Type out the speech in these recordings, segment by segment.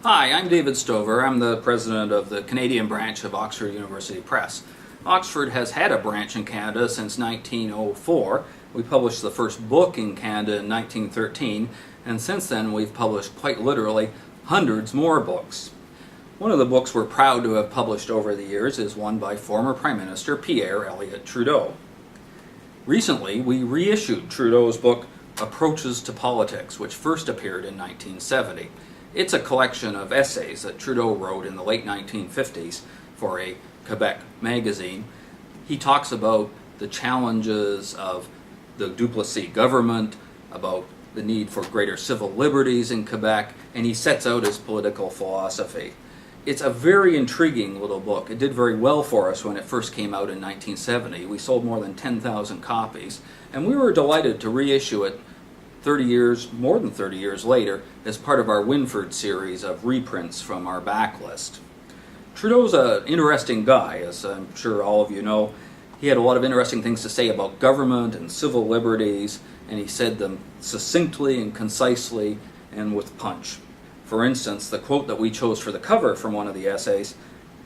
Hi, I'm David Stover. I'm the president of the Canadian branch of Oxford University Press. Oxford has had a branch in Canada since 1904. We published the first book in Canada in 1913, and since then we've published quite literally hundreds more books. One of the books we're proud to have published over the years is one by former Prime Minister Pierre Elliot Trudeau. Recently, we reissued Trudeau's book Approaches to Politics, which first appeared in 1970. It's a collection of essays that Trudeau wrote in the late 1950s for a Quebec magazine. He talks about the challenges of the Duplessis government, about the need for greater civil liberties in Quebec, and he sets out his political philosophy. It's a very intriguing little book. It did very well for us when it first came out in 1970. We sold more than 10,000 copies, and we were delighted to reissue it more than 30 years later as part of our Winford series of reprints from our backlist. Trudeau's an interesting guy, as I'm sure all of you know. He had a lot of interesting things to say about government and civil liberties, and he said them succinctly and concisely and with punch. For instance, the quote that we chose for the cover from one of the essays,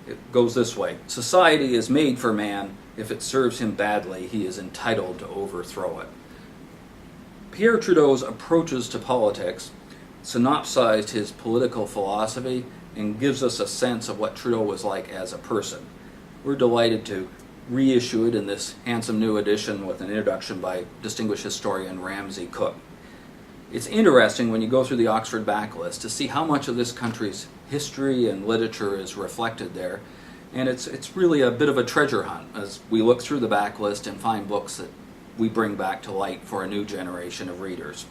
it goes this way: "Society is made for man. If it serves him badly, he is entitled to overthrow it." Pierre Trudeau's Approaches to Politics synopsized his political philosophy and gives us a sense of what Trudeau was like as a person. We're delighted to reissue it in this handsome new edition with an introduction by distinguished historian Ramsay Cook. It's interesting when you go through the Oxford backlist to see how much of this country's history and literature is reflected there, and it's really a bit of a treasure hunt as we look through the backlist and find books that we bring back to light for a new generation of readers.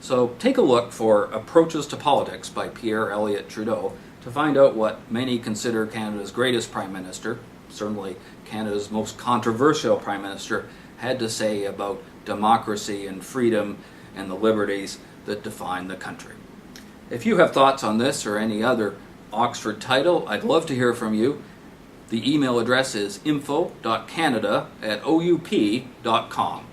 So take a look for Approaches to Politics by Pierre Elliot Trudeau to find out what many consider Canada's greatest Prime Minister, certainly Canada's most controversial Prime Minister, had to say about democracy and freedom and the liberties that define the country. If you have thoughts on this or any other Oxford title, I'd love to hear from you. The email address is info.canada@oup.com.